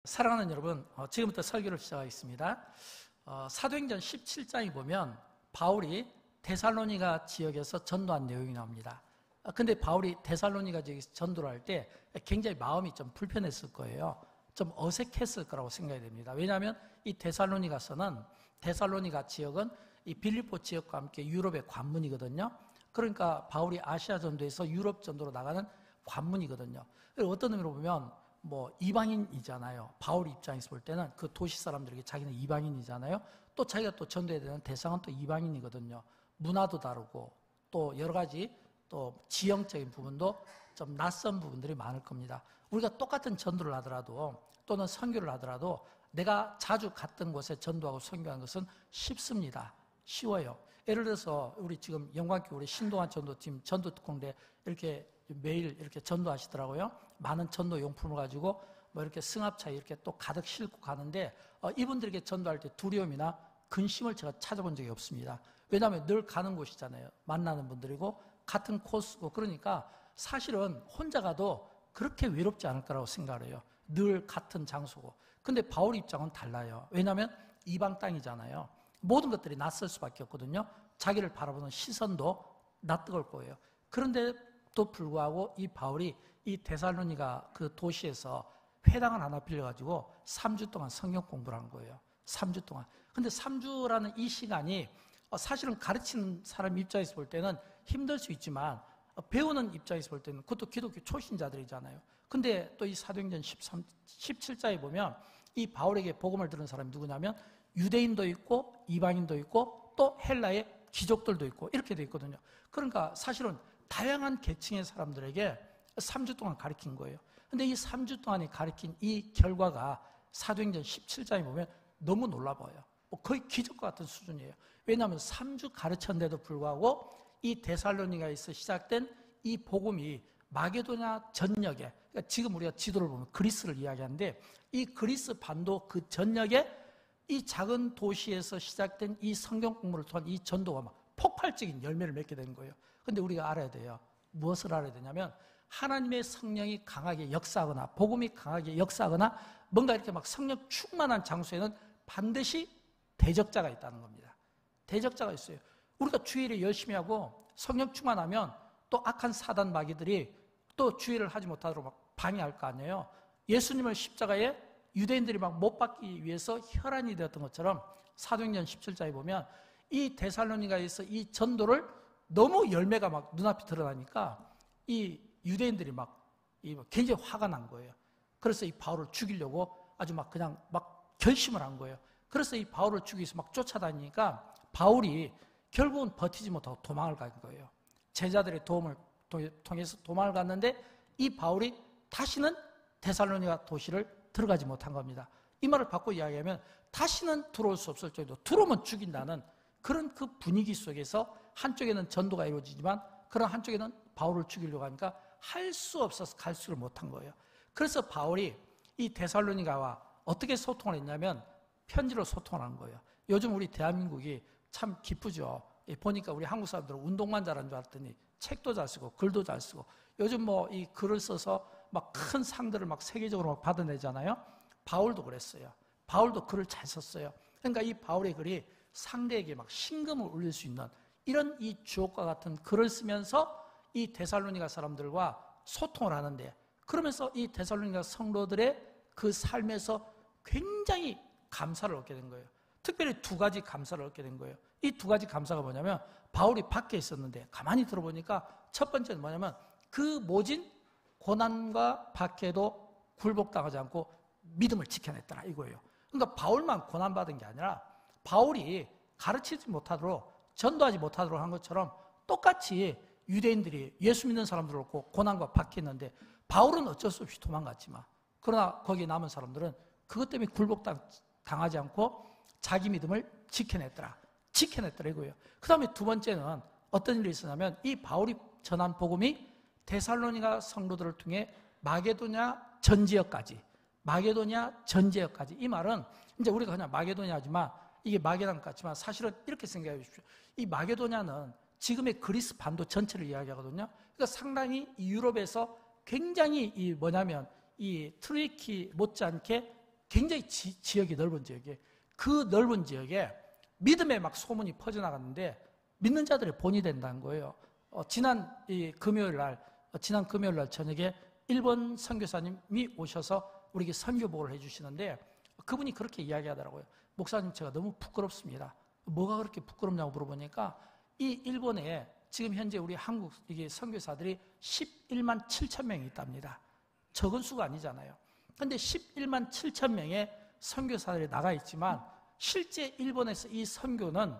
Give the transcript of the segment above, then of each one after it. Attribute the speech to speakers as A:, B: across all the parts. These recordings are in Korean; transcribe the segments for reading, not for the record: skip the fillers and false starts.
A: 사랑하는 여러분, 지금부터 설교를 시작하겠습니다. 사도행전 17장에 보면 바울이 데살로니가 지역에서 전도한 내용이 나옵니다. 근데 바울이 데살로니가 지역에서 전도를 할 때 굉장히 마음이 좀 불편했을 거예요. 좀 어색했을 거라고 생각이 됩니다. 왜냐하면 이 데살로니가 지역은 이 빌립보 지역과 함께 유럽의 관문이거든요. 그러니까 바울이 아시아 전도에서 유럽 전도로 나가는 관문이거든요. 어떤 의미로 보면 이방인이잖아요. 바울 입장에서 볼 때는 그 도시 사람들에게 자기는 이방인이잖아요. 또 자기가 또 전도해야 되는 대상은 또 이방인이거든요. 문화도 다르고 또 여러 가지 또 지형적인 부분도 좀 낯선 부분들이 많을 겁니다. 우리가 똑같은 전도를 하더라도 또는 선교를 하더라도 내가 자주 갔던 곳에 전도하고 선교하는 것은 쉽습니다. 쉬워요. 예를 들어서 우리 지금 영광교회 우리 신동환 전도팀 전도특공대 이렇게 매일 이렇게 전도하시더라고요. 많은 전도 용품을 가지고 이렇게 승합차에 이렇게 또 가득 싣고 가는데 이분들에게 전도할 때 두려움이나 근심을 제가 찾아본 적이 없습니다. 왜냐하면 늘 가는 곳이잖아요. 만나는 분들이고 같은 코스고 그러니까 사실은 혼자 가도 그렇게 외롭지 않을 거라고 생각을 해요. 늘 같은 장소고. 근데 바울 입장은 달라요. 왜냐하면 이방 땅이잖아요. 모든 것들이 낯설 수밖에 없거든요. 자기를 바라보는 시선도 낯뜨거울 거예요. 그런데도 불구하고 이 바울이 이 데살로니가 그 도시에서 회당을 하나 빌려가지고 3주 동안 성경 공부를 한 거예요. 3주 동안. 근데 3주라는 이 시간이 사실은 가르치는 사람 입장에서 볼 때는 힘들 수 있지만 배우는 입장에서 볼 때는 그것도 기독교 초신자들이잖아요. 근데 또 이 사도행전 17장에 보면 이 바울에게 복음을 들은 사람이 누구냐면 유대인도 있고 이방인도 있고 또 헬라의 귀족들도 있고 이렇게 돼 있거든요. 그러니까 사실은 다양한 계층의 사람들에게 3주 동안 가르친 거예요. 근데 이 3주 동안에 가르친 이 결과가 사도행전 17장에 보면 너무 놀라 보여요. 거의 기적과 같은 수준이에요. 왜냐하면 3주 가르쳤는데도 불구하고 이 데살로니가에서 시작된 이 복음이 마게도냐 전역에, 그러니까 지금 우리가 지도를 보면 그리스를 이야기하는데 이 그리스 반도 그 전역에 이 작은 도시에서 시작된 이 성경 공부를 통한 이 전도가 막 폭발적인 열매를 맺게 되는 거예요. 그런데 우리가 알아야 돼요. 무엇을 알아야 되냐면 하나님의 성령이 강하게 역사하거나 복음이 강하게 역사하거나 뭔가 이렇게 막 성령 충만한 장소에는 반드시 대적자가 있다는 겁니다. 대적자가 있어요. 우리가 주일에 열심히 하고 성령 충만하면 또 악한 사단 마귀들이 또 주일을 하지 못하도록 막 방해할 거 아니에요. 예수님을 십자가에 유대인들이 막 못 박기 위해서 혈안이 되었던 것처럼 사도행전 17장에 보면 이 데살로니가에서 이 전도를 너무 열매가 막 눈앞에 드러나니까 이 유대인들이 막 굉장히 화가 난 거예요. 그래서 이 바울을 죽이려고 아주 막 그냥 막 결심을 한 거예요. 그래서 이 바울을 죽이기 위해서 막 쫓아다니니까 바울이 결국은 버티지 못하고 도망을 간 거예요. 제자들의 도움을 통해서 도망을 갔는데 이 바울이 다시는 데살로니가 도시를 들어가지 못한 겁니다. 이 말을 바꿔 이야기하면 다시는 들어올 수 없을 정도, 들어오면 죽인다는 그런 그 분위기 속에서 한쪽에는 전도가 이루어지지만 그런 한쪽에는 바울을 죽이려고 하니까 할 수 없어서 갈 수를 못한 거예요. 그래서 바울이 이 데살로니가와 어떻게 소통을 했냐면 편지로 소통을 한 거예요. 요즘 우리 대한민국이 참 기쁘죠. 보니까 우리 한국 사람들은 운동만 잘하는 줄 알았더니 책도 잘 쓰고 글도 잘 쓰고 요즘 이 글을 써서 막 큰 상들을 막 세계적으로 막 받아내잖아요. 바울도 그랬어요. 바울도 글을 잘 썼어요. 그러니까 이 바울의 글이 상대에게 막 심금을 울릴 수 있는 이런 이 주옥과 같은 글을 쓰면서 이 데살로니가 사람들과 소통을 하는데 그러면서 이 데살로니가 성도들의 그 삶에서 굉장히 감사를 얻게 된 거예요. 특별히 두 가지 감사를 얻게 된 거예요. 이 두 가지 감사가 뭐냐면 바울이 밖에 있었는데 가만히 들어보니까 첫 번째는 뭐냐면 그 모진 고난과 박해도 굴복당하지 않고 믿음을 지켜냈더라 이거예요. 그러니까 바울만 고난받은 게 아니라 바울이 가르치지 못하도록 전도하지 못하도록 한 것처럼 똑같이 유대인들이 예수 믿는 사람들 없고 고난과 박해했는데 바울은 어쩔 수 없이 도망갔지만 그러나 거기에 남은 사람들은 그것 때문에 굴복당하지 않고 자기 믿음을 지켜냈더라 이거예요. 그 다음에 두 번째는 어떤 일이 있었냐면 이 바울이 전한 복음이 데살로니가 성도들을 통해 마게도냐 전 지역까지 이 말은 이제 우리가 그냥 마게도냐지만 이게 마게랑 같지만 사실은 이렇게 생각해 주십시오. 이 마게도냐는 지금의 그리스 반도 전체를 이야기하거든요. 그러니까 상당히 유럽에서 굉장히 이 트르키 못지않게 굉장히 지역이 넓은 지역에, 그 넓은 지역에 믿음의 막 소문이 퍼져나갔는데 믿는 자들의 본이 된다는 거예요. 지난 금요일 날 저녁에 일본 선교사님이 오셔서 우리에게 선교복을 해주시는데 그분이 그렇게 이야기하더라고요. 목사님, 제가 너무 부끄럽습니다. 뭐가 그렇게 부끄럽냐고 물어보니까 이 일본에 지금 현재 우리 한국 선교사들이 11만 7천 명이 있답니다. 적은 수가 아니잖아요. 그런데 11만 7천 명의 선교사들이 나가 있지만 실제 일본에서 이 선교는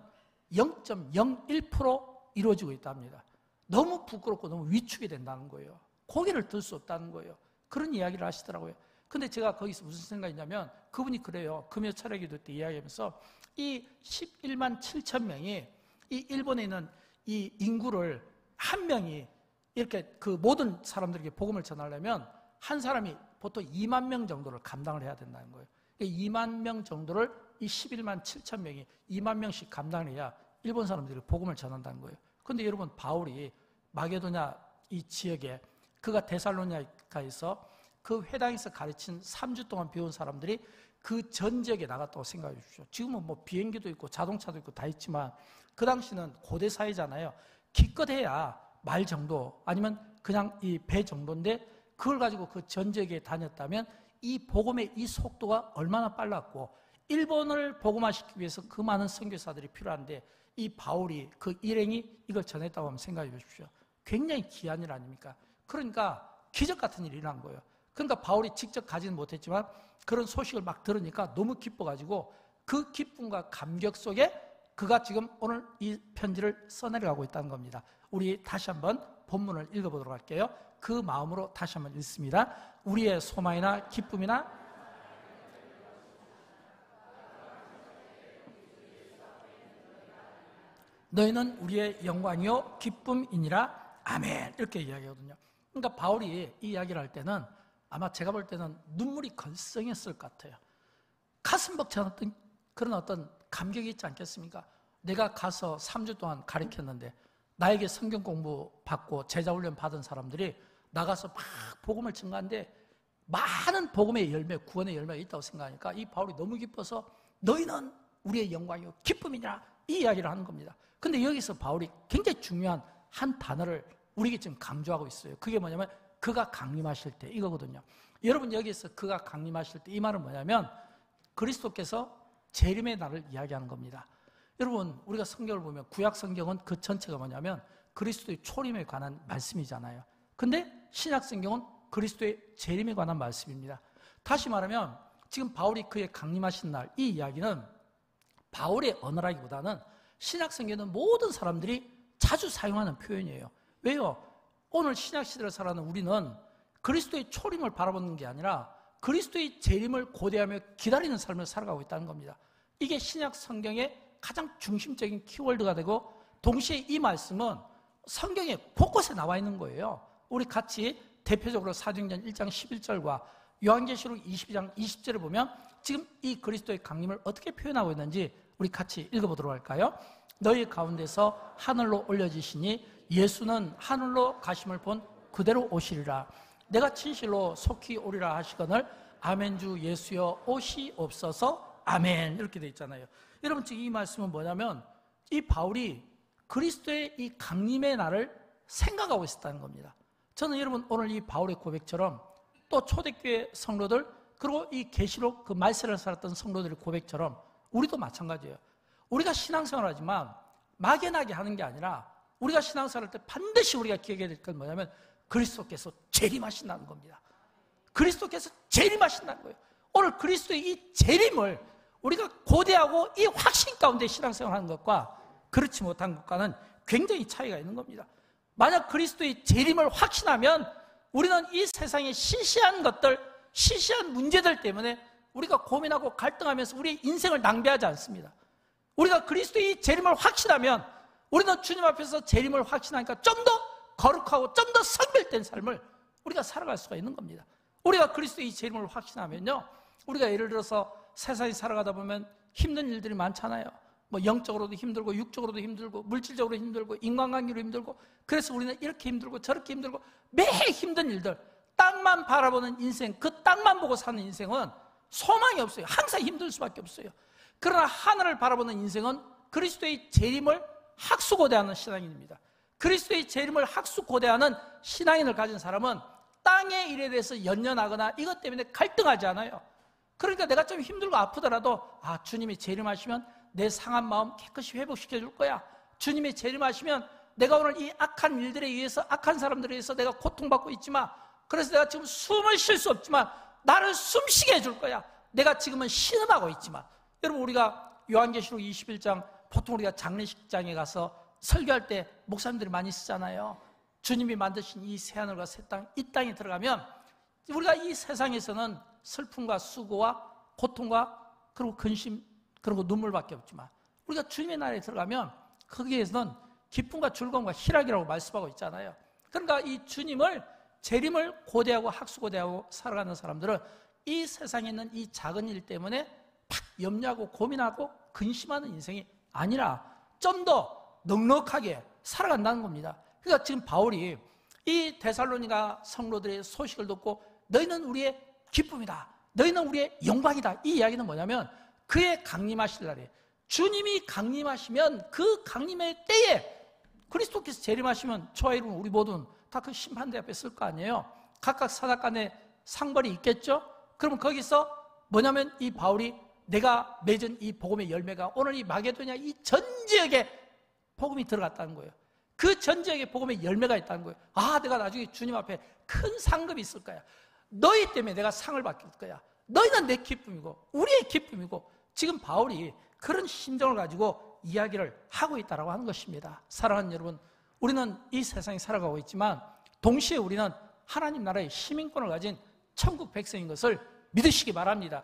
A: 0.01% 이루어지고 있답니다. 너무 부끄럽고 너무 위축이 된다는 거예요. 고개를 들 수 없다는 거예요. 그런 이야기를 하시더라고요. 근데 제가 거기서 무슨 생각이냐면 그분이 그래요. 금요 철학기도 때 이야기하면서 이 11만 7천 명이 이 일본에 있는 이 인구를 한 명이 이렇게 그 모든 사람들에게 복음을 전하려면 한 사람이 보통 2만 명 정도를 감당을 해야 된다는 거예요. 2만 명 정도를 이 11만 7천 명이 2만 명씩 감당을 해야 일본 사람들이 복음을 전한다는 거예요. 그런데 여러분, 바울이 마게도냐 이 지역에, 그가 데살로니가에서 그 회당에서 가르친 3주 동안 배운 사람들이 그 전 지역에 나갔다고 생각해 주십시오. 지금은 뭐 비행기도 있고 자동차도 있고 다 있지만 그 당시는 고대 사회잖아요. 기껏해야 말 정도 아니면 그냥 이 배 정도인데 그걸 가지고 그 전 지역에 다녔다면 이 복음의 이 속도가 얼마나 빨랐고 일본을 복음화시키기 위해서 그 많은 선교사들이 필요한데 이 바울이 그 일행이 이걸 전했다고 하면 생각해 보십시오. 굉장히 귀한 일 아닙니까? 그러니까 기적 같은 일이 일어난 거예요. 그러니까 바울이 직접 가지는 못했지만 그런 소식을 막 들으니까 너무 기뻐가지고 그 기쁨과 감격 속에 그가 지금 오늘 이 편지를 써내려가고 있다는 겁니다. 우리 다시 한번 본문을 읽어보도록 할게요. 그 마음으로 다시 한번 읽습니다. 우리의 소망이나 기쁨이나 너희는 우리의 영광이요 기쁨이니라. 아멘. 이렇게 이야기하거든요. 그러니까 바울이 이 이야기를 할 때는 아마 제가 볼 때는 눈물이 걸썽했을 것 같아요. 가슴 벅찬 그런 어떤 감격이 있지 않겠습니까? 내가 가서 3주 동안 가르쳤는데 나에게 성경 공부 받고 제자 훈련 받은 사람들이 나가서 막 복음을 증가하는데 많은 복음의 열매, 구원의 열매가 있다고 생각하니까 이 바울이 너무 기뻐서 너희는 우리의 영광이요 기쁨이냐 이 이야기를 하는 겁니다. 근데 여기서 바울이 굉장히 중요한 한 단어를 우리에게 지금 강조하고 있어요. 그게 뭐냐면 그가 강림하실 때 이거거든요. 여러분, 여기서 그가 강림하실 때 이 말은 뭐냐면 그리스도께서 재림의 날을 이야기하는 겁니다. 여러분, 우리가 성경을 보면 구약 성경은 그 전체가 뭐냐면 그리스도의 초림에 관한 말씀이잖아요. 근데 신약 성경은 그리스도의 재림에 관한 말씀입니다. 다시 말하면 지금 바울이 그의 강림하신 날 이 이야기는 바울의 언어라기보다는 신약 성경은 모든 사람들이 자주 사용하는 표현이에요. 왜요? 오늘 신약 시대를 살아가는 우리는 그리스도의 초림을 바라보는 게 아니라 그리스도의 재림을 고대하며 기다리는 삶을 살아가고 있다는 겁니다. 이게 신약 성경의 가장 중심적인 키워드가 되고 동시에 이 말씀은 성경에 곳곳에 나와 있는 거예요. 우리 같이 대표적으로 사도행전 1장 11절과 요한계시록 22장 20절을 보면 지금 이 그리스도의 강림을 어떻게 표현하고 있는지 우리 같이 읽어보도록 할까요? 너희 가운데서 하늘로 올려지시니 예수는 하늘로 가심을 본 그대로 오시리라. 내가 진실로 속히 오리라 하시거늘 아멘주 예수여 오시옵소서 아멘. 이렇게 돼 있잖아요. 여러분, 지금 이 말씀은 뭐냐면 이 바울이 그리스도의 이 강림의 날을 생각하고 있었다는 겁니다. 저는 여러분 오늘 이 바울의 고백처럼 또 초대교회 성도들 그리고 이 계시록 그 말세를 살았던 성도들의 고백처럼 우리도 마찬가지예요. 우리가 신앙생활을 하지만 막연하게 하는 게 아니라 우리가 신앙생활할 때 반드시 우리가 기억해야 될 건 뭐냐면 그리스도께서 재림하신다는 겁니다. 그리스도께서 재림하신다는 거예요. 오늘 그리스도의 이 재림을 우리가 고대하고 이 확신 가운데 신앙생활하는 것과 그렇지 못한 것과는 굉장히 차이가 있는 겁니다. 만약 그리스도의 재림을 확신하면 우리는 이 세상의 시시한 것들, 시시한 문제들 때문에 우리가 고민하고 갈등하면서 우리의 인생을 낭비하지 않습니다. 우리가 그리스도의 재림을 확신하면 우리는 주님 앞에서 재림을 확신하니까 좀 더 거룩하고 좀 더 성별된 삶을 우리가 살아갈 수가 있는 겁니다. 우리가 그리스도의 재림을 확신하면요, 우리가 예를 들어서 세상에 살아가다 보면 힘든 일들이 많잖아요. 뭐 영적으로도 힘들고 육적으로도 힘들고 물질적으로 힘들고 인간관계로 힘들고 그래서 우리는 이렇게 힘들고 저렇게 힘들고 매 힘든 일들, 땅만 바라보는 인생, 그 땅만 보고 사는 인생은 소망이 없어요. 항상 힘들 수밖에 없어요. 그러나 하늘을 바라보는 인생은 그리스도의 재림을 학수고대하는 신앙인입니다. 그리스도의 재림을 학수고대하는 신앙인을 가진 사람은 땅의 일에 대해서 연연하거나 이것 때문에 갈등하지 않아요. 그러니까 내가 좀 힘들고 아프더라도 주님이 재림하시면 내 상한 마음 깨끗이 회복시켜 줄 거야. 주님이 재림하시면 내가 오늘 이 악한 일들에 의해서, 악한 사람들에 의해서 내가 고통받고 있지만, 그래서 내가 지금 숨을 쉴 수 없지만 나를 숨쉬게 해줄 거야. 내가 지금은 신음하고 있지만. 여러분, 우리가 요한계시록 21장, 보통 우리가 장례식장에 가서 설교할 때 목사님들이 많이 쓰잖아요. 주님이 만드신 이 새하늘과 새 땅, 이 땅에 들어가면 우리가 이 세상에서는 슬픔과 수고와 고통과 그리고 근심, 그리고 눈물밖에 없지만 우리가 주님의 나라에 들어가면 거기에서는 기쁨과 즐거움과 희락이라고 말씀하고 있잖아요. 그러니까 이 주님을, 재림을 고대하고 학수고대하고 살아가는 사람들은 이 세상에 있는 이 작은 일 때문에 막 염려하고 고민하고 근심하는 인생이 아니라 좀 더 넉넉하게 살아간다는 겁니다. 그러니까 지금 바울이 이 데살로니가 성도들의 소식을 듣고 너희는 우리의 기쁨이다, 너희는 우리의 영광이다, 이 이야기는 뭐냐면 그의 강림하실 날에, 주님이 강림하시면 그 강림의 때에, 그리스도께서 재림하시면 저와 여러분 우리 모두는 다 그 심판대 앞에 쓸 거 아니에요. 각각 사닥간에 상벌이 있겠죠. 그러면 거기서 뭐냐면 이 바울이 내가 맺은 이 복음의 열매가 오늘 이 마게도냐 이 전 지역에 복음이 들어갔다는 거예요. 그 전 지역에 복음의 열매가 있다는 거예요. 내가 나중에 주님 앞에 큰 상급이 있을 거야. 너희 때문에 내가 상을 받을 거야. 너희는 내 기쁨이고 우리의 기쁨이고, 지금 바울이 그런 심정을 가지고 이야기를 하고 있다고 하는 것입니다. 사랑하는 여러분, 우리는 이 세상에 살아가고 있지만 동시에 우리는 하나님 나라의 시민권을 가진 천국 백성인 것을 믿으시기 바랍니다.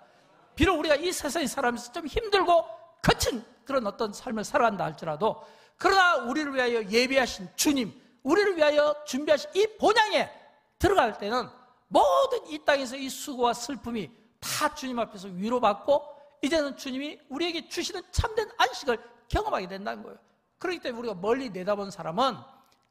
A: 비록 우리가 이 세상에 살아가면서 좀 힘들고 거친 그런 어떤 삶을 살아간다 할지라도, 그러나 우리를 위하여 예비하신 주님, 우리를 위하여 준비하신 이 본향에 들어갈 때는 모든 이 땅에서 이 수고와 슬픔이 다 주님 앞에서 위로받고 이제는 주님이 우리에게 주시는 참된 안식을 경험하게 된다는 거예요. 그렇기 때문에 우리가 멀리 내다본 사람은,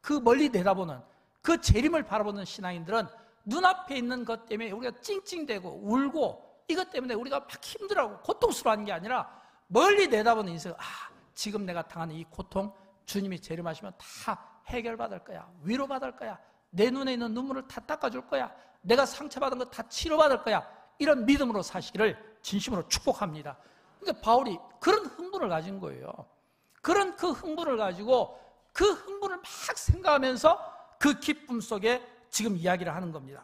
A: 그 멀리 내다보는 그 재림을 바라보는 신앙인들은 눈앞에 있는 것 때문에 우리가 찡찡대고 울고 이것 때문에 우리가 막 힘들어하고 고통스러워하는 게 아니라 멀리 내다보는 인생, 지금 내가 당하는 이 고통 주님이 재림하시면 다 해결받을 거야, 위로받을 거야, 내 눈에 있는 눈물을 다 닦아줄 거야, 내가 상처받은 거 다 치료받을 거야, 이런 믿음으로 사시기를 진심으로 축복합니다. 그러니까 바울이 그런 흥분을 가진 거예요. 그런 그 흥분을 가지고 그 흥분을 막 생각하면서 그 기쁨 속에 지금 이야기를 하는 겁니다.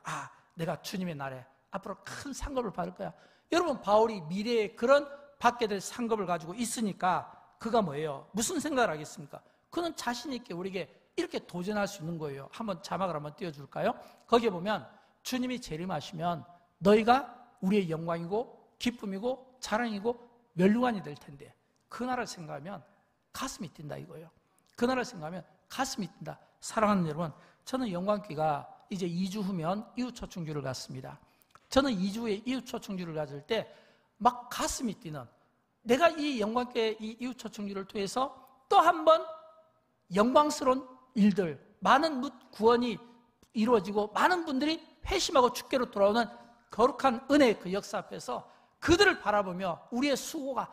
A: 내가 주님의 날에 앞으로 큰 상급을 받을 거야. 여러분, 바울이 미래에 그런 받게 될 상급을 가지고 있으니까 그가 뭐예요? 무슨 생각을 하겠습니까? 그는 자신 있게 우리에게 이렇게 도전할 수 있는 거예요. 한번 자막을 한번 띄워줄까요? 거기에 보면 주님이 재림하시면 너희가 우리의 영광이고 기쁨이고 자랑이고 멸류관이 될 텐데, 그 날을 생각하면 가슴이 뛴다 이거예요. 그 날을 생각하면 가슴이 뛴다. 사랑하는 여러분, 저는 영광교회가 이제 2주 후면 이웃초청주를 갖습니다. 저는 2주 후에 이웃초청주를 가질 때 막 가슴이 뛰는, 내가 이 영광교회 이 이웃초청주를 통해서 또 한 번 영광스러운 일들, 많은 구원이 이루어지고 많은 분들이 회심하고 주께로 돌아오는 거룩한 은혜의 그 역사 앞에서 그들을 바라보며 우리의 수고가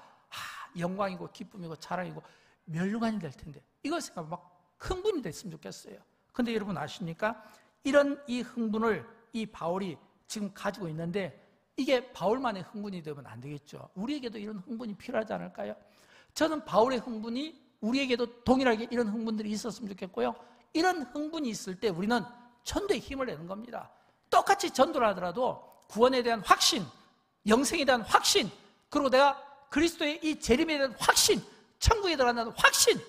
A: 영광이고 기쁨이고 자랑이고 멸류관이 될 텐데, 이걸 생각하면 막 흥분이 됐으면 좋겠어요. 근데 여러분 아십니까? 이런 이 흥분을 이 바울이 지금 가지고 있는데 이게 바울만의 흥분이 되면 안 되겠죠. 우리에게도 이런 흥분이 필요하지 않을까요? 저는 바울의 흥분이 우리에게도 동일하게 이런 흥분들이 있었으면 좋겠고요. 이런 흥분이 있을 때 우리는 전도에 힘을 내는 겁니다. 똑같이 전도를 하더라도 구원에 대한 확신, 영생에 대한 확신, 그리고 내가 그리스도의 이 재림에 대한 확신, 천국에 들어간다는 확신,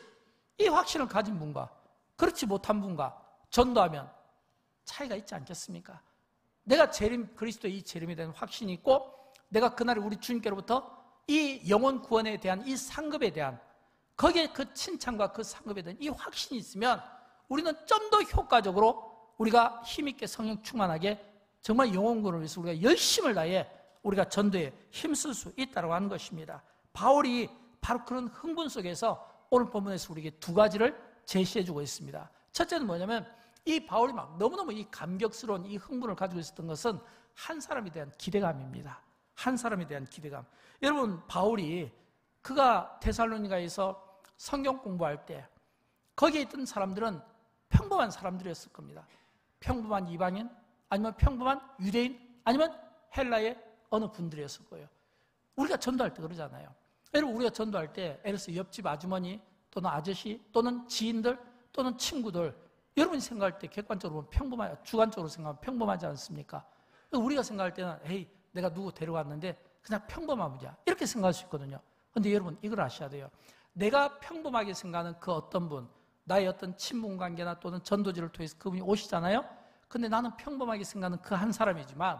A: 이 확신을 가진 분과 그렇지 못한 분과 전도하면 차이가 있지 않겠습니까? 내가 그리스도의 이 재림에 대한 확신이 있고, 내가 그날에 우리 주님께로부터 이 영혼 구원에 대한 이 상급에 대한, 거기에 그 칭찬과 그 상급에 대한 이 확신이 있으면 우리는 좀 더 효과적으로 우리가 힘있게 성령 충만하게 정말 영혼 구원을 위해서 우리가 열심을 다해 우리가 전도에 힘쓸 수 있다고 하는 것입니다. 바울이 바로 그런 흥분 속에서 오늘 본문에서 우리에게 두 가지를 제시해주고 있습니다. 첫째는 뭐냐면, 이 바울이 막 너무너무 이 감격스러운 이 흥분을 가지고 있었던 것은 한 사람에 대한 기대감입니다. 한 사람에 대한 기대감. 여러분, 바울이 그가 데살로니가에서 성경 공부할 때 거기에 있던 사람들은 평범한 사람들이었을 겁니다. 평범한 이방인, 아니면 평범한 유대인, 아니면 헬라의 어느 분들이었을 거예요. 우리가 전도할 때 그러잖아요. 여러분, 우리가 전도할 때 예를 들어서 옆집 아주머니 또는 아저씨 또는 지인들 또는 친구들, 여러분이 생각할 때 객관적으로 보면 주관적으로 생각하면 평범하지 않습니까? 우리가 생각할 때는 에이, 내가 누구 데려왔는데 그냥 평범한 분이야, 이렇게 생각할 수 있거든요. 그런데 여러분, 이걸 아셔야 돼요. 내가 평범하게 생각하는 그 어떤 분, 나의 어떤 친분관계나 또는 전도지를 통해서 그분이 오시잖아요. 근데 나는 평범하게 생각하는 그 한 사람이지만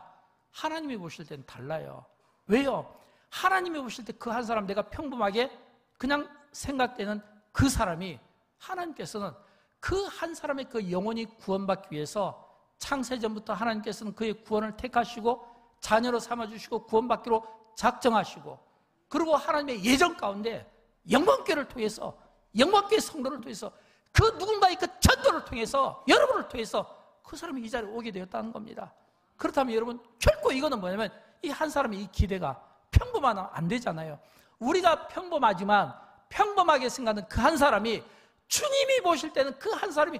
A: 하나님이 보실 때는 달라요. 왜요? 하나님이 보실 때 그 한 사람, 내가 평범하게 그냥 생각되는 그 사람이, 하나님께서는 그 한 사람의 그 영혼이 구원받기 위해서 창세전부터 하나님께서는 그의 구원을 택하시고 자녀로 삼아주시고 구원받기로 작정하시고, 그리고 하나님의 예정 가운데 영광교회를 통해서, 영광교회 성도를 통해서, 그 누군가의 그 전도를 통해서, 여러분을 통해서 그 사람이 이 자리에 오게 되었다는 겁니다. 그렇다면 여러분, 결코 이거는 뭐냐면 이 한 사람의 이 기대가 평범하면 안 되잖아요. 우리가 평범하지만 평범하게 생각하는 그 한 사람이 주님이 보실 때는 그 한 사람이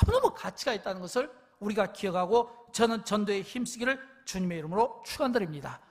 A: 너무너무 가치가 있다는 것을 우리가 기억하고, 저는 전도에 힘쓰기를 주님의 이름으로 축원드립니다.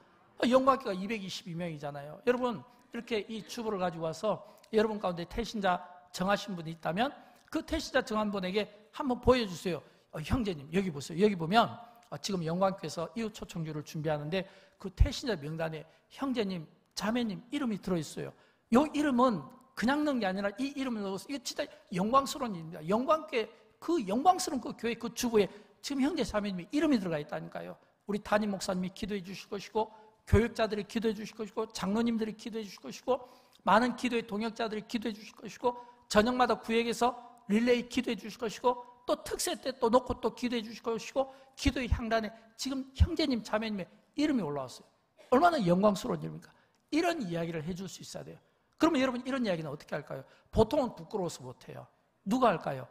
A: 영광교회가 222명이잖아요. 여러분, 이렇게 이 주보를 가지고 와서 여러분 가운데 태신자 정하신 분이 있다면 그 태신자 정한 분에게 한번 보여주세요. 형제님, 여기 보세요. 여기 보면 지금 영광교회에서 이웃 초청주를 준비하는데 그 태신자 명단에 형제님, 자매님 이름이 들어있어요. 이 이름은 그냥 넣은 게 아니라 이 이름을 넣어서, 이거 진짜 영광스러운 일입니다. 영광교회, 그 영광스러운 그 교회 그 주보에 지금 형제, 자매님이 이름이 들어가 있다니까요. 우리 담임 목사님이 기도해 주실 것이고, 교육자들이 기도해 주실 것이고, 장로님들이 기도해 주실 것이고, 많은 기도의 동역자들이 기도해 주실 것이고, 저녁마다 구역에서 릴레이 기도해 주실 것이고, 또 특세 때 또 놓고 또 기도해 주실 것이고, 기도의 향단에 지금 형제님, 자매님의 이름이 올라왔어요. 얼마나 영광스러운 일입니까? 이런 이야기를 해줄 수 있어야 돼요. 그러면 여러분, 이런 이야기는 어떻게 할까요? 보통은 부끄러워서 못해요. 누가 할까요?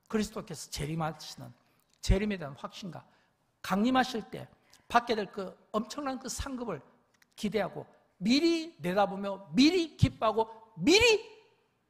A: 그리스도께서 재림하시는, 재림에 대한 확신과 강림하실 때 받게 될 그 엄청난 그 상급을 기대하고 미리 내다보며 미리 기뻐하고 미리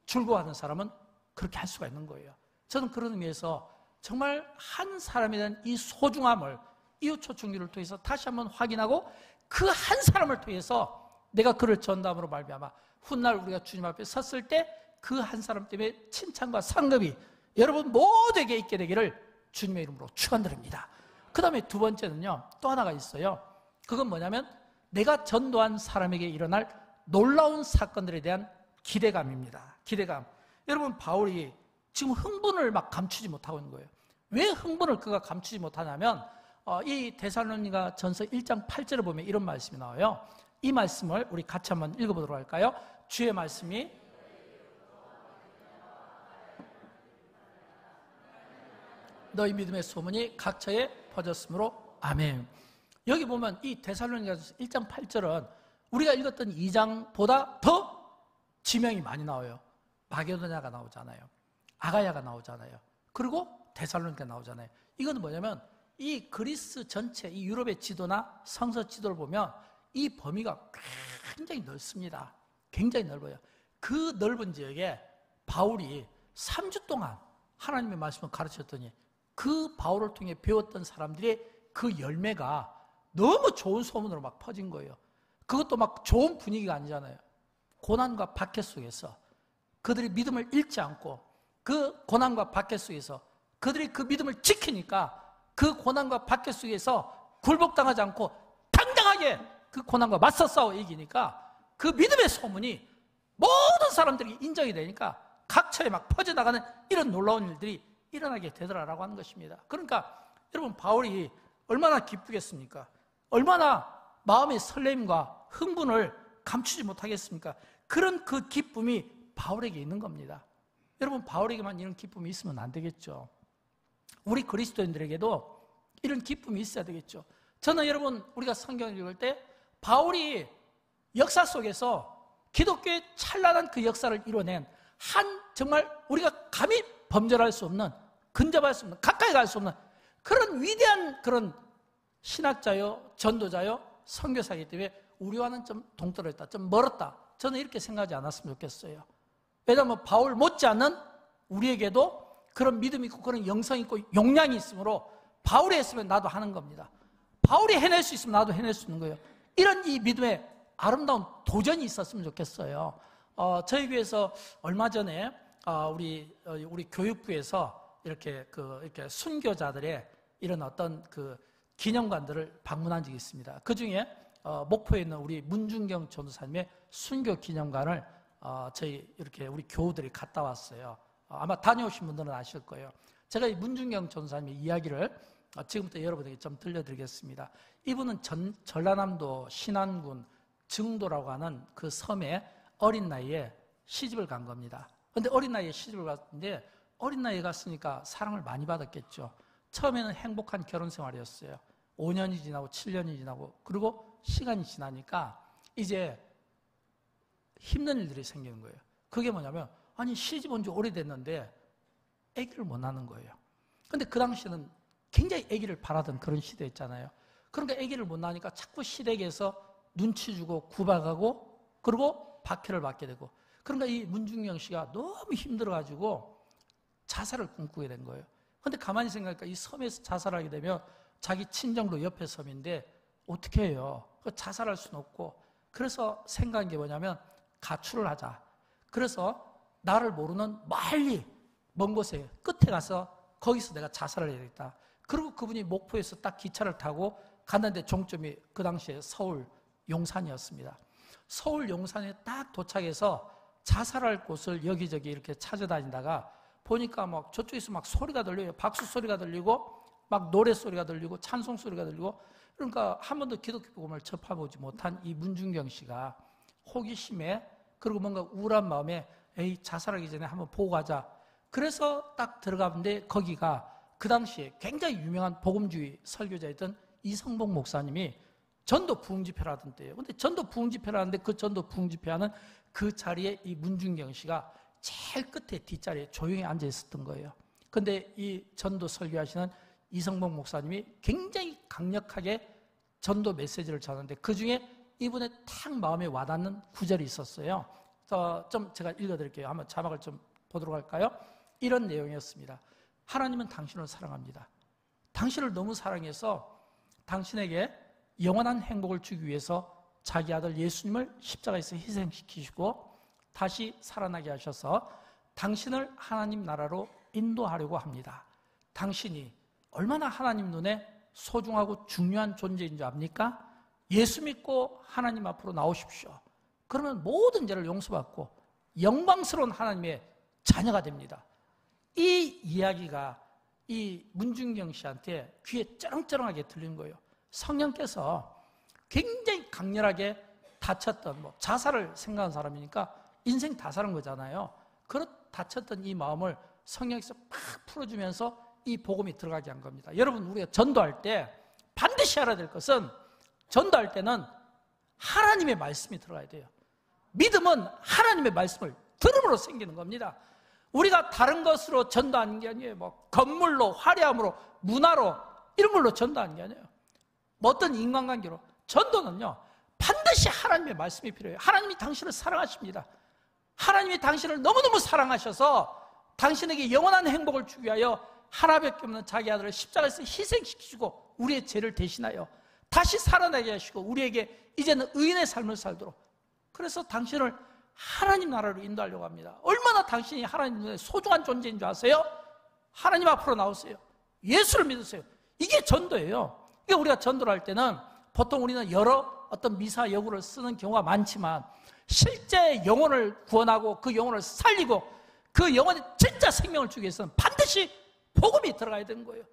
A: 즐거워하는 사람은 그렇게 할 수가 있는 거예요. 저는 그런 의미에서 정말 한 사람에 대한 이 소중함을 이웃 초청기를 통해서 다시 한번 확인하고, 그 한 사람을 통해서 내가 그를 전담으로 말미암아 훗날 우리가 주님 앞에 섰을 때 그 한 사람 때문에 칭찬과 상급이 여러분 모두에게 있게 되기를 주님의 이름으로 축원드립니다. 그 다음에 두 번째는요, 또 하나가 있어요. 그건 뭐냐면 내가 전도한 사람에게 일어날 놀라운 사건들에 대한 기대감입니다. 기대감. 여러분, 바울이 지금 흥분을 막 감추지 못하고 있는 거예요. 왜 흥분을 그가 감추지 못하냐면 이 데살로니가 전서 1장 8절을 보면 이런 말씀이 나와요. 이 말씀을 우리 같이 한번 읽어보도록 할까요? 주의 말씀이 너희 믿음의 소문이 각처에 퍼졌으므로 아멘. 여기 보면 이 데살로니가서 1장 8절은 우리가 읽었던 2장보다 더 지명이 많이 나와요. 마게도냐가 나오잖아요. 아가야가 나오잖아요. 그리고 데살로니가 나오잖아요. 이건 뭐냐면 이 그리스 전체, 이 유럽의 지도나 성서 지도를 보면 이 범위가 굉장히 넓습니다. 굉장히 넓어요. 그 넓은 지역에 바울이 3주 동안 하나님의 말씀을 가르쳤더니 그 바울을 통해 배웠던 사람들의 그 열매가 너무 좋은 소문으로 막 퍼진 거예요. 그것도 막 좋은 분위기가 아니잖아요. 고난과 박해 속에서 그들이 믿음을 잃지 않고 그 고난과 박해 속에서 그들이 그 믿음을 지키니까 그 고난과 박해 속에서 굴복당하지 않고 당당하게 그 고난과 맞서 싸워 이기니까 그 믿음의 소문이 모든 사람들이 인정이 되니까 각처에 막 퍼져나가는 이런 놀라운 일들이 일어나게 되더라라고 하는 것입니다. 그러니까 여러분, 바울이 얼마나 기쁘겠습니까? 얼마나 마음의 설렘과 흥분을 감추지 못하겠습니까? 그런 그 기쁨이 바울에게 있는 겁니다. 여러분, 바울에게만 이런 기쁨이 있으면 안 되겠죠. 우리 그리스도인들에게도 이런 기쁨이 있어야 되겠죠. 저는 여러분, 우리가 성경을 읽을 때 바울이 역사 속에서 기독교의 찬란한 그 역사를 이뤄낸 한 정말 우리가 감히 범절할 수 없는, 근접할 수 없는, 가까이 갈 수 없는 그런 위대한 그런 신학자요, 전도자요, 선교사이기 때문에 우리와는 좀 동떨어졌다, 좀 멀었다. 저는 이렇게 생각하지 않았으면 좋겠어요. 왜냐하면 바울 못지않은 우리에게도 그런 믿음이 있고 그런 영성이 있고 용량이 있으므로 바울이 했으면 나도 하는 겁니다. 바울이 해낼 수 있으면 나도 해낼 수 있는 거예요. 이런 이 믿음의 아름다운 도전이 있었으면 좋겠어요. 저희 교회에서 얼마 전에 우리 교육부에서 이렇게 순교자들의 이런 어떤 그 기념관들을 방문한 적이 있습니다. 그 중에 목포에 있는 우리 문중경 전도사님의 순교 기념관을 저희 이렇게 우리 교우들이 갔다 왔어요. 아마 다녀오신 분들은 아실 거예요. 제가 이 문중경 전도사님의 이야기를 지금부터 여러분에게 좀 들려드리겠습니다. 이분은 전라남도 신안군 증도라고 하는 그 섬에 어린 나이에 시집을 간 겁니다. 그런데 어린 나이에 시집을 갔는데 어린 나이에 갔으니까 사랑을 많이 받았겠죠. 처음에는 행복한 결혼 생활이었어요. 5년이 지나고 7년이 지나고 그리고 시간이 지나니까 이제 힘든 일들이 생기는 거예요. 그게 뭐냐면 아니 시집 온 지 오래됐는데 아기를 못 낳는 거예요. 근데 그 당시에는 굉장히 아기를 바라던 그런 시대였잖아요. 그러니까 아기를 못 낳으니까 자꾸 시댁에서 눈치 주고 구박하고 그리고 박해를 받게 되고 그러니까 이 문중경 씨가 너무 힘들어가지고 자살을 꿈꾸게 된 거예요. 근데 가만히 생각하니까 이 섬에서 자살하게 되면 자기 친정도 옆에 섬인데 어떻게 해요? 자살할 수는 없고 그래서 생각한 게 뭐냐면 가출을 하자. 그래서 나를 모르는 멀리 먼 곳에 끝에 가서 거기서 내가 자살을 해야겠다. 그리고 그분이 목포에서 딱 기차를 타고 갔는데 종점이 그 당시에 서울 용산이었습니다. 서울 용산에 딱 도착해서 자살할 곳을 여기저기 이렇게 찾아다니다가 보니까 막 저쪽에서 막 소리가 들려요. 박수 소리가 들리고 막 노래 소리가 들리고 찬송 소리가 들리고 그러니까 한 번도 기독교 복음을 접해보지 못한 이 문중경 씨가 호기심에 그리고 뭔가 우울한 마음에 에이 자살하기 전에 한번 보고 가자. 그래서 딱 들어가는데 거기가 그 당시에 굉장히 유명한 복음주의 설교자였던 이성복 목사님이 전도 부흥집회를 하던 때예요. 근데 전도 부흥집회를 하는데 그 전도 부흥집회하는 그 자리에 이 문중경 씨가 제일 끝에 뒷자리에 조용히 앉아 있었던 거예요. 근데 이 전도 설교하시는 이성복 목사님이 굉장히 강력하게 전도 메시지를 전하는데 그 중에 이분의 탁 마음에 와닿는 구절이 있었어요. 좀 제가 읽어드릴게요. 한번 자막을 좀 보도록 할까요? 이런 내용이었습니다. 하나님은 당신을 사랑합니다. 당신을 너무 사랑해서 당신에게 영원한 행복을 주기 위해서 자기 아들 예수님을 십자가에서 희생시키시고 다시 살아나게 하셔서 당신을 하나님 나라로 인도하려고 합니다. 당신이 얼마나 하나님 눈에 소중하고 중요한 존재인 줄 압니까? 예수 믿고 하나님 앞으로 나오십시오. 그러면 모든 죄를 용서받고 영광스러운 하나님의 자녀가 됩니다. 이 이야기가 이 문중경 씨한테 귀에 쩌렁쩌렁하게 들린 거예요. 성령께서 굉장히 강렬하게 다쳤던 자살을 생각한 사람이니까 인생 다 사는 거잖아요. 그렇 다쳤던 이 마음을 성령께서 팍 풀어주면서 이 복음이 들어가게 한 겁니다. 여러분 우리가 전도할 때 반드시 알아야 될 것은 전도할 때는 하나님의 말씀이 들어가야 돼요. 믿음은 하나님의 말씀을 들음으로 생기는 겁니다. 우리가 다른 것으로 전도하는 게 아니에요. 건물로, 화려함으로, 문화로 이런 걸로 전도하는 게 아니에요. 어떤 인간관계로. 전도는요 반드시 하나님의 말씀이 필요해요. 하나님이 당신을 사랑하십니다. 하나님이 당신을 너무너무 사랑하셔서 당신에게 영원한 행복을 주기 위하여 하나밖에 없는 자기 아들을 십자가에서 희생시키시고 우리의 죄를 대신하여 다시 살아나게 하시고 우리에게 이제는 의인의 삶을 살도록 그래서 당신을 하나님 나라로 인도하려고 합니다. 얼마나 당신이 하나님 눈에 소중한 존재인 줄 아세요? 하나님 앞으로 나오세요. 예수를 믿으세요. 이게 전도예요. 이게 우리가 전도를 할 때는 보통 우리는 여러 어떤 미사 여구를 쓰는 경우가 많지만 실제 영혼을 구원하고 그 영혼을 살리고 그 영혼이 진짜 생명을 주기 위해서는 반드시 복음이 들어가야 되는 거예요.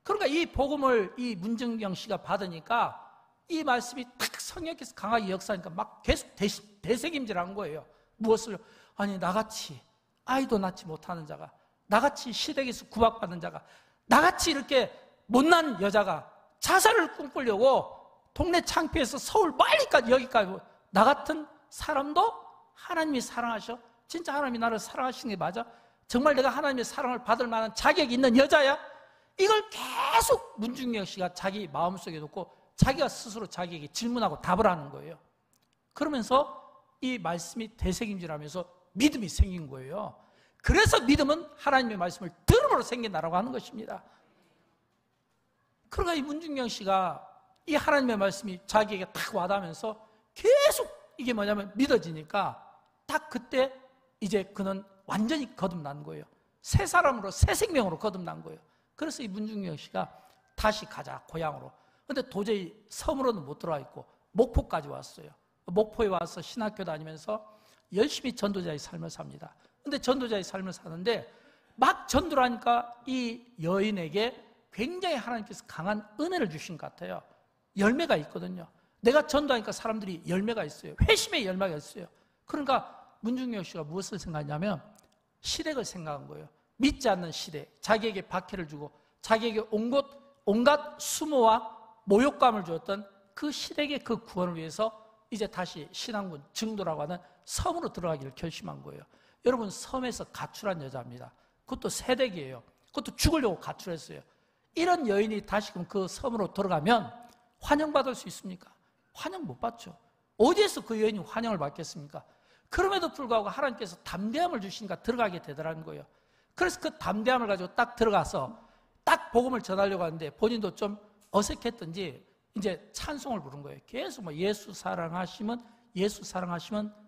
A: 그러니까 이 복음을 이 문중경 씨가 받으니까 이 말씀이 탁 성령께서 강하게 역사하니까 막 계속 대책임질하는 거예요. 무엇을? 아니 나같이 아이도 낳지 못하는 자가 나같이 시댁에서 구박받는 자가 나같이 이렇게 못난 여자가 자살을 꿈꾸려고 동네 창피해서 서울 멀리까지 여기까지 나 같은 사람도 하나님이 사랑하셔? 진짜 하나님이 나를 사랑하시는 게 맞아? 정말 내가 하나님의 사랑을 받을 만한 자격이 있는 여자야? 이걸 계속 문중경 씨가 자기 마음속에 놓고 자기가 스스로 자기에게 질문하고 답을 하는 거예요. 그러면서 이 말씀이 되새김질하면서 믿음이 생긴 거예요. 그래서 믿음은 하나님의 말씀을 들음으로 생긴다라고 하는 것입니다. 그러니까 이 문중경 씨가 이 하나님의 말씀이 자기에게 딱 와닿으면서 계속 이게 뭐냐면 믿어지니까 딱 그때 이제 그는 완전히 거듭난 거예요. 새 사람으로, 새 생명으로 거듭난 거예요. 그래서 이 문중경 씨가 다시 가자, 고향으로. 근데 도저히 섬으로는 못 들어와 있고 목포까지 왔어요. 목포에 와서 신학교 다니면서 열심히 전도자의 삶을 삽니다. 근데 전도자의 삶을 사는데 막 전도를 하니까 이 여인에게 굉장히 하나님께서 강한 은혜를 주신 것 같아요. 열매가 있거든요. 내가 전도하니까 사람들이 열매가 있어요. 회심의 열매가 있어요. 그러니까 문중경 씨가 무엇을 생각하냐면 시댁을 생각한 거예요. 믿지 않는 시댁, 자기에게 박해를 주고 자기에게 온갖 수모와 모욕감을 주었던 그 시댁의 그 구원을 위해서 이제 다시 신앙군 증도라고 하는 섬으로 들어가기를 결심한 거예요. 여러분, 섬에서 가출한 여자입니다. 그것도 새댁이에요. 그것도 죽으려고 가출했어요. 이런 여인이 다시금 그 섬으로 들어가면 환영받을 수 있습니까? 환영 못 받죠. 어디에서 그 여인이 환영을 받겠습니까? 그럼에도 불구하고 하나님께서 담대함을 주시니까 들어가게 되더라는 거예요. 그래서 그 담대함을 가지고 딱 들어가서 딱 복음을 전하려고 하는데 본인도 좀 어색했던지 이제 찬송을 부른 거예요. 계속 뭐 예수 사랑하시면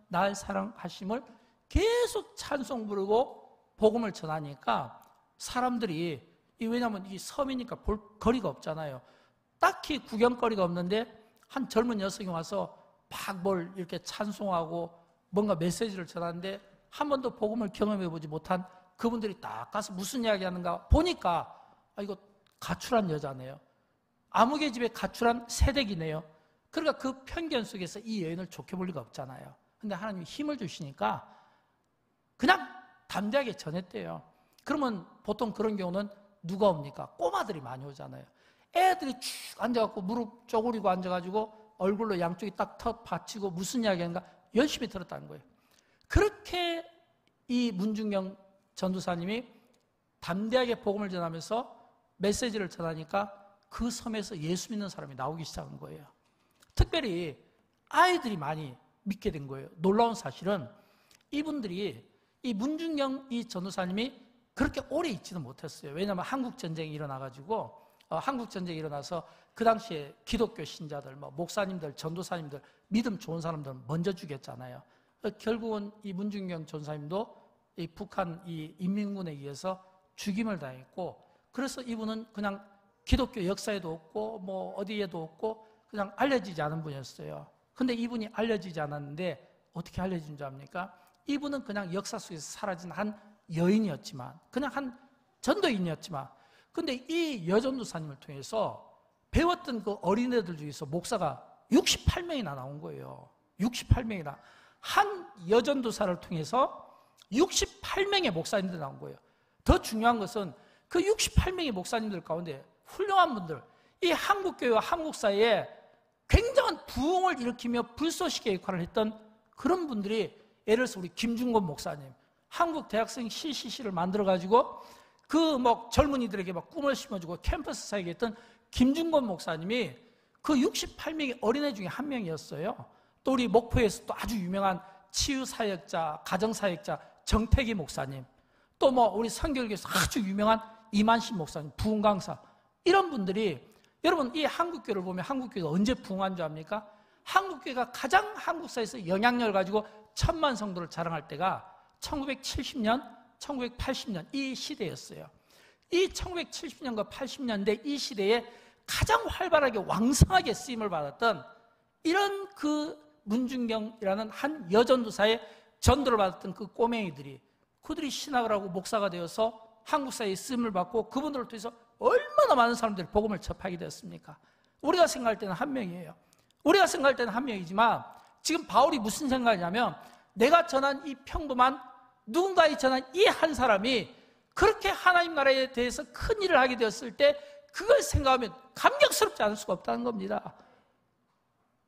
A: 날 사랑하심을 계속 찬송 부르고 복음을 전하니까 사람들이, 왜냐하면 이 섬이니까 볼 거리가 없잖아요. 딱히 구경거리가 없는데 한 젊은 여성이 와서 막 뭘 이렇게 찬송하고 뭔가 메시지를 전하는데 한 번도 복음을 경험해보지 못한 그분들이 딱 가서 무슨 이야기 하는가 보니까 이거 가출한 여자네요. 아무개 집에 가출한 새댁이네요. 그러니까 그 편견 속에서 이 여인을 좋게 볼 리가 없잖아요. 근데 하나님이 힘을 주시니까 그냥 담대하게 전했대요. 그러면 보통 그런 경우는 누가 옵니까? 꼬마들이 많이 오잖아요. 애들이 쭉 앉아갖고 무릎 쪼그리고 앉아가지고 얼굴로 양쪽이 딱 턱 받치고 무슨 이야기 하는가 열심히 들었다는 거예요. 그렇게 이 문중경 전도사님이 담대하게 복음을 전하면서 메시지를 전하니까 그 섬에서 예수 믿는 사람이 나오기 시작한 거예요. 특별히 아이들이 많이 믿게 된 거예요. 놀라운 사실은 이분들이, 이 문중경 이 전도사님이 그렇게 오래 있지는 못했어요. 왜냐하면 한국전쟁이 일어나가지고 한국전쟁이 일어나서 그 당시에 기독교 신자들, 목사님들, 전도사님들, 믿음 좋은 사람들 먼저 죽였잖아요. 결국은 이 문중경 전사님도 이 북한 이 인민군에 의해서 죽임을 당했고, 그래서 이분은 그냥 기독교 역사에도 없고 뭐 어디에도 없고 그냥 알려지지 않은 분이었어요. 근데 이분이 알려지지 않았는데 어떻게 알려진 줄 압니까? 이분은 그냥 역사 속에서 사라진 한 여인이었지만, 그냥 한 전도인이었지만, 근데 이 여전도사님을 통해서 배웠던 그 어린애들 중에서 목사가 68명이나 나온 거예요. 68명이나. 한 여전도사를 통해서 68명의 목사님들이 나온 거예요. 더 중요한 것은 그 68명의 목사님들 가운데 훌륭한 분들, 이 한국교회와 한국 사회에 굉장한 부흥을 일으키며 불쏘시개 역할을 했던 그런 분들이, 예를 들어서 우리 김중곤 목사님, 한국 대학생 CCC를 만들어가지고 그 젊은이들에게 꿈을 심어주고 캠퍼스 사역에 했던 김중곤 목사님이 그 68명의 어린애 중에 한 명이었어요. 또 우리 목포에서 또 아주 유명한 치유사역자, 가정사역자 정태기 목사님, 또 우리 선교교에서 아주 유명한 이만신 목사님, 부흥 강사, 이런 분들이, 여러분 이 한국교를 보면 한국교가 언제 부흥한 줄 압니까? 한국교가 가장 한국사에서 영향력을 가지고 1000만 성도를 자랑할 때가 1970년, 1980년 이 시대였어요. 이 1970년과 80년대 이 시대에 가장 활발하게 왕성하게 쓰임을 받았던 이런 그 문중경이라는 한 여전도사의 전도를 받았던 그 꼬맹이들이, 그들이 신학을 하고 목사가 되어서 한국 사회에 쓰임을 받고 그분들을 통해서 얼마나 많은 사람들이 복음을 접하게 되었습니까? 우리가 생각할 때는 한 명이에요. 우리가 생각할 때는 한 명이지만 지금 바울이 무슨 생각이냐면, 내가 전한 이 평범한 누군가의 전한 이 한 사람이 그렇게 하나님 나라에 대해서 큰 일을 하게 되었을 때 그걸 생각하면 감격스럽지 않을 수가 없다는 겁니다.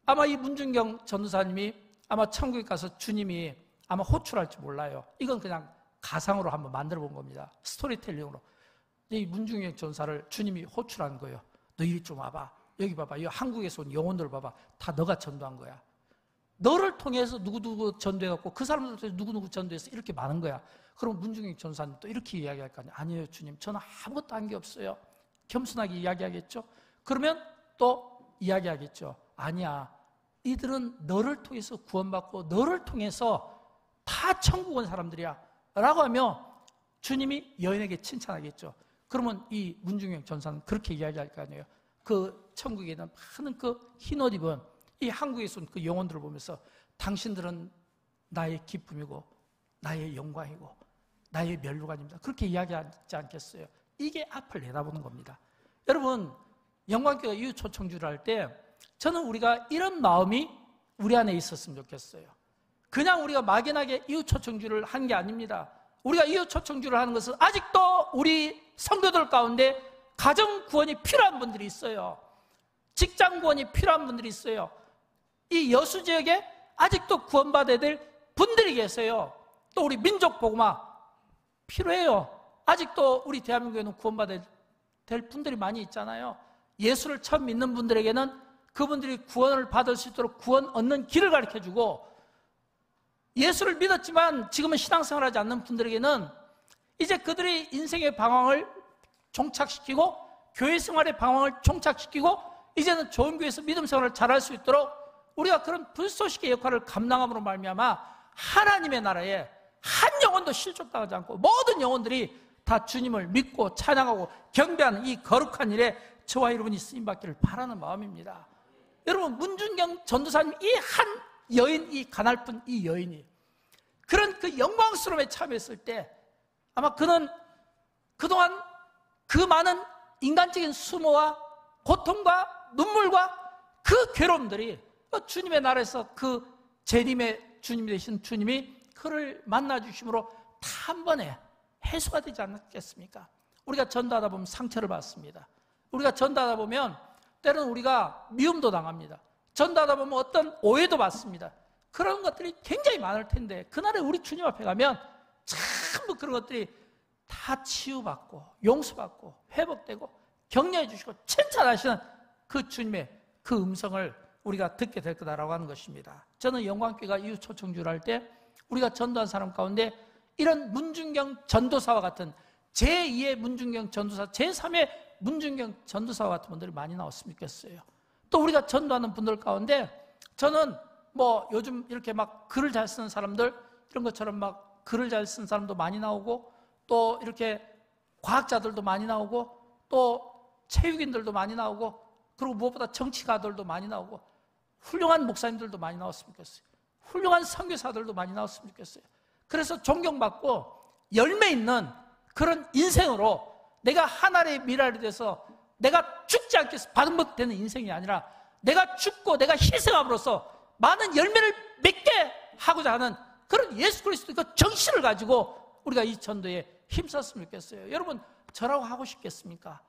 A: 아마 이 문중경 전도사님이 아마 천국에 가서 주님이 아마 호출할지 몰라요. 이건 그냥 가상으로 한번 만들어 본 겁니다. 스토리텔링으로. 이 문중경 전사를 주님이 호출한 거예요. 너 이리 좀 와봐. 여기 봐봐. 이 한국에서 온 영혼들 봐봐. 다 너가 전도한 거야. 너를 통해서 누구누구 전도해갖고 그 사람들 통해서 누구누구 전도해서 이렇게 많은 거야. 그럼 문중경 전도사님 또 이렇게 이야기할 거 아니에요. 아니에요, 주님. 저는 아무것도 한 게 없어요. 겸손하게 이야기하겠죠. 그러면 또 이야기하겠죠. 아니야. 이들은 너를 통해서 구원받고 너를 통해서 다 천국 온 사람들이야. 라고 하며 주님이 여인에게 칭찬하겠죠. 그러면 이 문중경 전사는 그렇게 이야기할 거 아니에요. 그 천국에 있는 많은 그 흰옷 입은 이 한국에서 온 그 영혼들을 보면서 당신들은 나의 기쁨이고 나의 영광이고 나의 면류관입니다. 그렇게 이야기하지 않겠어요? 이게 앞을 내다보는 겁니다. 여러분, 영광교회가 이웃 초청주를 할 때 저는 우리가 이런 마음이 우리 안에 있었으면 좋겠어요. 그냥 우리가 막연하게 이웃 초청주를 한 게 아닙니다. 우리가 이웃 초청주를 하는 것은 아직도 우리 성도들 가운데 가정 구원이 필요한 분들이 있어요. 직장 구원이 필요한 분들이 있어요. 이 여수 지역에 아직도 구원받아야 될 분들이 계세요. 또 우리 민족 복음화 필요해요. 아직도 우리 대한민국에는 구원받아야 될 분들이 많이 있잖아요. 예수를 처음 믿는 분들에게는 그분들이 구원을 받을 수 있도록 구원 얻는 길을 가르쳐주고, 예수를 믿었지만 지금은 신앙생활하지 않는 분들에게는 이제 그들이 인생의 방황을 종착시키고 교회 생활의 방황을 종착시키고 이제는 좋은 교회에서 믿음 생활을 잘할 수 있도록 우리가 그런 불쏘시개 역할을 감당함으로 말미암아 하나님의 나라에 한 영혼도 실족당하지 않고 모든 영혼들이 다 주님을 믿고 찬양하고 경배하는 이 거룩한 일에 저와 여러분이 쓰임받기를 바라는 마음입니다. 여러분, 문중경 전도사님 이 한 여인, 이 가날픈 이 여인이 그런 그 영광스러움에 참여했을 때 아마 그는 그동안 그 많은 인간적인 수모와 고통과 눈물과 그 괴로움들이 주님의 나라에서 그 재림의 주님이 되신 주님이 그를 만나주심으로 다 한 번에 해소가 되지 않겠습니까? 우리가 전도하다 보면 상처를 받습니다. 우리가 전도하다 보면 때로는 우리가 미움도 당합니다. 전도하다 보면 어떤 오해도 받습니다. 그런 것들이 굉장히 많을 텐데 그날에 우리 주님 앞에 가면 전부 그런 것들이 다 치유받고 용서받고 회복되고 격려해 주시고 칭찬하시는 그 주님의 그 음성을 우리가 듣게 될 거다라고 하는 것입니다. 저는 영광교회가 이웃 초청주를 할 때 우리가 전도한 사람 가운데 이런 문중경 전도사와 같은 제2의 문중경 전도사, 제3의 문중경 전도사와 같은 분들이 많이 나왔으면 좋겠어요. 또 우리가 전도하는 분들 가운데 저는 뭐 요즘 이렇게 막 글을 잘 쓰는 사람들 이런 것처럼 막 글을 잘 쓰는 사람도 많이 나오고 또 이렇게 과학자들도 많이 나오고 또 체육인들도 많이 나오고 그리고 무엇보다 정치가들도 많이 나오고 훌륭한 목사님들도 많이 나왔으면 좋겠어요. 훌륭한 선교사들도 많이 나왔으면 좋겠어요. 그래서 존경받고 열매 있는 그런 인생으로 내가 하나의 미랄이 돼서 내가 죽지 않게 받은 되는 인생이 아니라 내가 죽고 내가 희생함으로써 많은 열매를 맺게 하고자 하는 그런 예수 그리스도의 그 정신을 가지고 우리가 이 전도에 힘썼으면 좋겠어요. 여러분, 저라고 하고 싶겠습니까?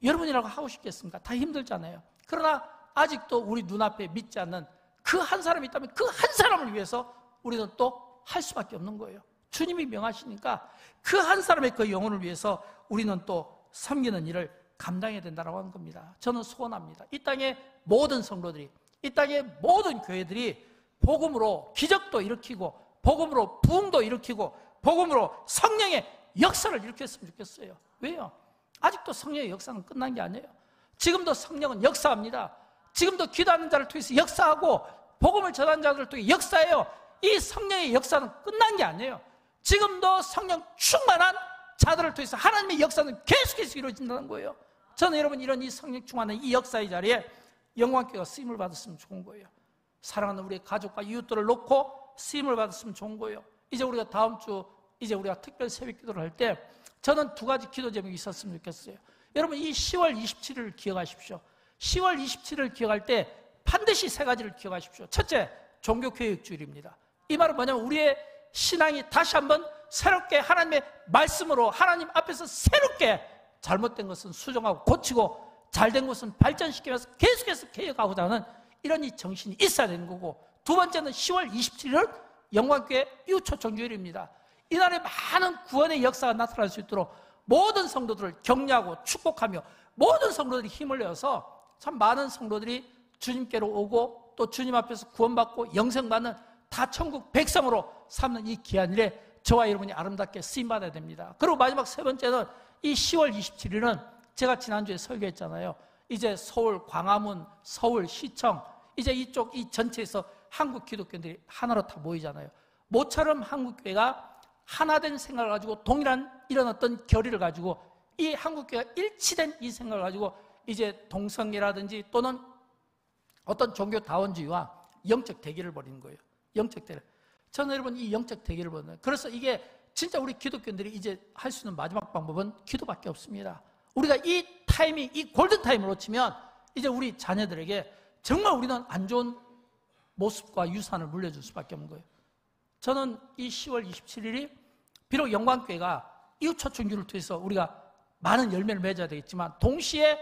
A: 여러분이라고 하고 싶겠습니까? 다 힘들잖아요. 그러나 아직도 우리 눈앞에 믿지 않는 그 한 사람이 있다면 그 한 사람을 위해서 우리는 또 할 수밖에 없는 거예요. 주님이 명하시니까 그 한 사람의 그 영혼을 위해서 우리는 또 섬기는 일을 감당해야 된다고 하는 겁니다. 저는 소원합니다. 이 땅의 모든 성도들이, 이 땅의 모든 교회들이 복음으로 기적도 일으키고 복음으로 부흥도 일으키고 복음으로 성령의 역사를 일으켰으면 좋겠어요. 왜요? 아직도 성령의 역사는 끝난 게 아니에요. 지금도 성령은 역사합니다. 지금도 기도하는 자를 통해서 역사하고 복음을 전하는 자들을 통해 역사해요. 이 성령의 역사는 끝난 게 아니에요. 지금도 성령 충만한 자들을 통해서 하나님의 역사는 계속해서 이루어진다는 거예요. 저는 여러분 이런 이 성령 충만한 이 역사의 자리에 영광교회가 쓰임을 받았으면 좋은 거예요. 사랑하는 우리의 가족과 이웃들을 놓고 쓰임을 받았으면 좋은 거예요. 이제 우리가 다음 주 이제 우리가 특별 새벽 기도를 할 때 저는 두 가지 기도 제목이 있었으면 좋겠어요. 여러분 이 10월 27일을 기억하십시오. 10월 27일을 기억할 때 반드시 세 가지를 기억하십시오. 첫째, 종교교육주일입니다. 이 말은 뭐냐면 우리의 신앙이 다시 한번 새롭게 하나님의 말씀으로 하나님 앞에서 새롭게 잘못된 것은 수정하고 고치고 잘된 것은 발전시키면서 계속해서 개혁하고자 하는 이런 이 정신이 있어야 되는 거고, 두 번째는 10월 27일 영광교회 이웃초청주일입니다. 이날에 많은 구원의 역사가 나타날 수 있도록 모든 성도들을 격려하고 축복하며 모든 성도들이 힘을 내어서 참 많은 성도들이 주님께로 오고 또 주님 앞에서 구원받고 영생받는 다 천국 백성으로 삼는 이 귀한 일에 저와 여러분이 아름답게 쓰임받아야 됩니다. 그리고 마지막 세 번째는 이 10월 27일은 제가 지난주에 설교했잖아요. 이제 서울 광화문, 서울 시청, 이제 이쪽 이 전체에서 한국 기독교인들이 하나로 다 모이잖아요. 모처럼 한국교회가 하나된 생각을 가지고 동일한 이런 어떤 결의를 가지고 이 한국교회가 일치된 이 생각을 가지고 이제 동성애라든지 또는 어떤 종교 다원주의와 영적 대결을 벌이는 거예요. 영적 대결. 저는 여러분 이 영적 대결을 벌이는, 그래서 이게 진짜 우리 기독교인들이 이제 할 수 있는 마지막 방법은 기도밖에 없습니다. 우리가 이 타이밍, 이 골든타임을 놓치면 이제 우리 자녀들에게 정말 우리는 안 좋은 모습과 유산을 물려줄 수밖에 없는 거예요. 저는 이 10월 27일이 비록 영광교회가 이웃초청주를 통해서 우리가 많은 열매를 맺어야 되겠지만 동시에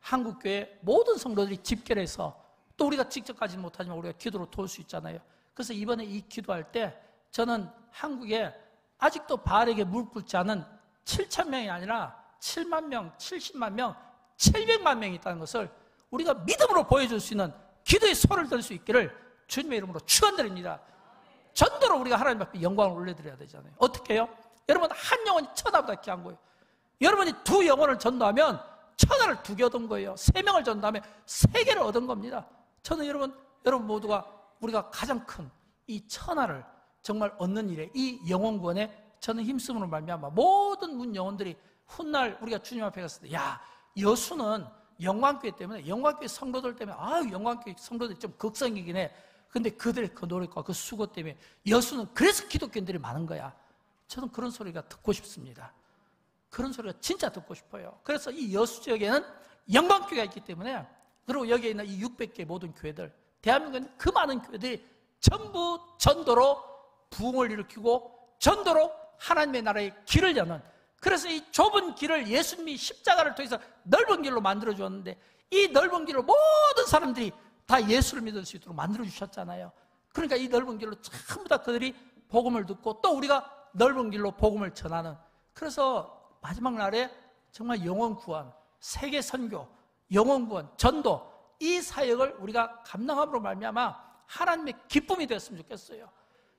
A: 한국교회 모든 성도들이 집결해서 또 우리가 직접 가지는 못하지만 우리가 기도로 도울 수 있잖아요. 그래서 이번에 이 기도할 때 저는 한국에 아직도 바알에게 무릎 꿇지 않은 7천 명이 아니라 7만 명, 70만 명, 700만 명이 있다는 것을 우리가 믿음으로 보여줄 수 있는 기도의 소를 들 수 있기를 주님의 이름으로 축원드립니다. 전도로 우리가 하나님 앞에 영광을 올려드려야 되잖아요. 어떻게 해요? 여러분 한 영혼이 천하보다 귀한 거예요. 여러분이 두 영혼을 전도하면 천하를 2개 얻은 거예요. 3명을 전도하면 3개를 얻은 겁니다. 저는 여러분 모두가 우리가 가장 큰 이 천하를 정말 얻는 일에 이 영혼 구원에 저는 힘쓰므로 말미암아 모든 문 영혼들이 훗날 우리가 주님 앞에 갔을 때 야, 여수는 영광교회 때문에 영광교회 성도들 때문에 영광교회 성도들이 좀 극성이긴 해. 근데 그들의 그 노력과 그 수고 때문에 여수는 그래서 기독교인들이 많은 거야. 저는 그런 소리가 듣고 싶습니다. 그런 소리가 진짜 듣고 싶어요. 그래서 이 여수 지역에는 영광교회가 있기 때문에, 그리고 여기에 있는 이 600개 모든 교회들, 대한민국에는 그 많은 교회들이 전부 전도로 부흥을 일으키고 전도로 하나님의 나라의 길을 여는, 그래서 이 좁은 길을 예수님이 십자가를 통해서 넓은 길로 만들어 주었는데 이 넓은 길로 모든 사람들이 다 예수를 믿을 수 있도록 만들어 주셨잖아요. 그러니까 이 넓은 길로 전부 다 그들이 복음을 듣고 또 우리가 넓은 길로 복음을 전하는, 그래서 마지막 날에 정말 영혼 구원, 세계 선교, 영혼 구원, 전도, 이 사역을 우리가 감당함으로 말미암아 하나님의 기쁨이 되었으면 좋겠어요.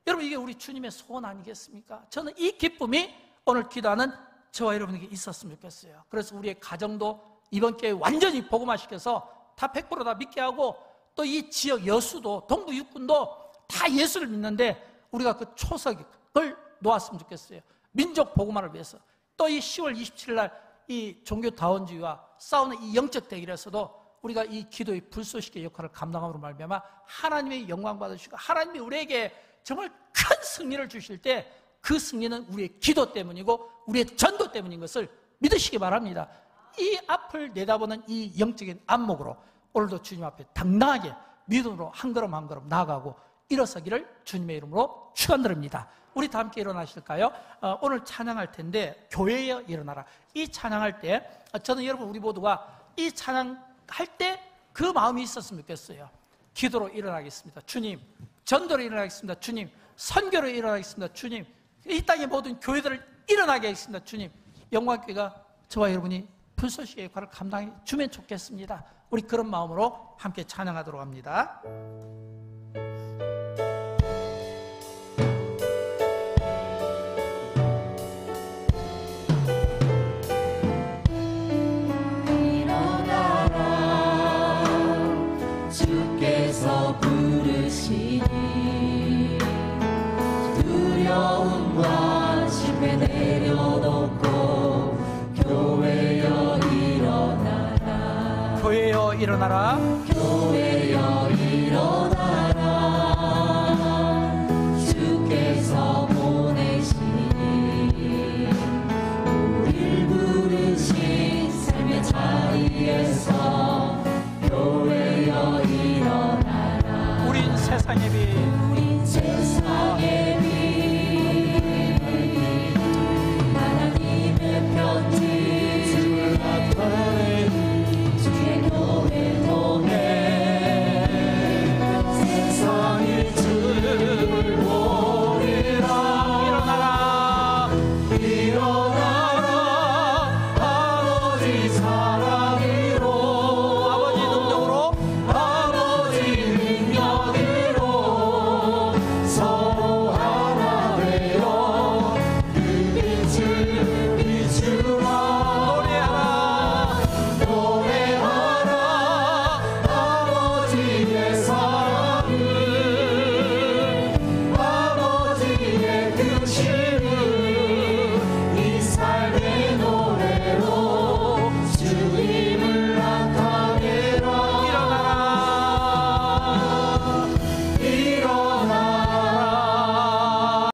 A: 여러분 이게 우리 주님의 소원 아니겠습니까? 저는 이 기쁨이 오늘 기도하는 저와 여러분에게 있었으면 좋겠어요. 그래서 우리의 가정도 이번 기회에 완전히 복음화시켜서 다 100% 믿게 하고, 또 이 지역 여수도 동부 육군도 다 예수를 믿는데 우리가 그 초석을 놓았으면 좋겠어요. 민족 복음화를 위해서. 또 이 10월 27일 날 이 종교 다원주의와 싸우는 이 영적 대결에서도 우리가 이 기도의 불쏘시개 역할을 감당함으로 말미암아 하나님의 영광 받으시고 하나님이 우리에게 정말 큰 승리를 주실 때 그 승리는 우리의 기도 때문이고 우리의 전도 때문인 것을 믿으시기 바랍니다. 이 앞을 내다보는 이 영적인 안목으로 오늘도 주님 앞에 당당하게 믿음으로 한 걸음 한 걸음 나아가고 일어서기를 주님의 이름으로 축원드립니다. 우리 다 함께 일어나실까요? 오늘 찬양할 텐데 교회여 일어나라. 이 찬양할 때 저는 여러분 우리 모두가 이 찬양할 때 그 마음이 있었으면 좋겠어요. 기도로 일어나겠습니다. 주님. 전도로 일어나겠습니다. 주님. 선교로 일어나겠습니다. 주님. 이 땅의 모든 교회들을 일어나게 하겠습니다. 주님. 영광교회가 저와 여러분이 불쏘시개 역할을 감당해 주면 좋겠습니다. 우리 그런 마음으로 함께 찬양하도록 합니다.
B: 주께서 부르시니 두려움과 심에 내려놓고 교회여 일어나라.
A: 교회여 일어나라.
B: 교회여 일어나라. 주께서 보내시니 우릴 부르신 삶의 자리에서 교회여 일어나라.
A: 우린 세상의 빛,
B: 우린 세상의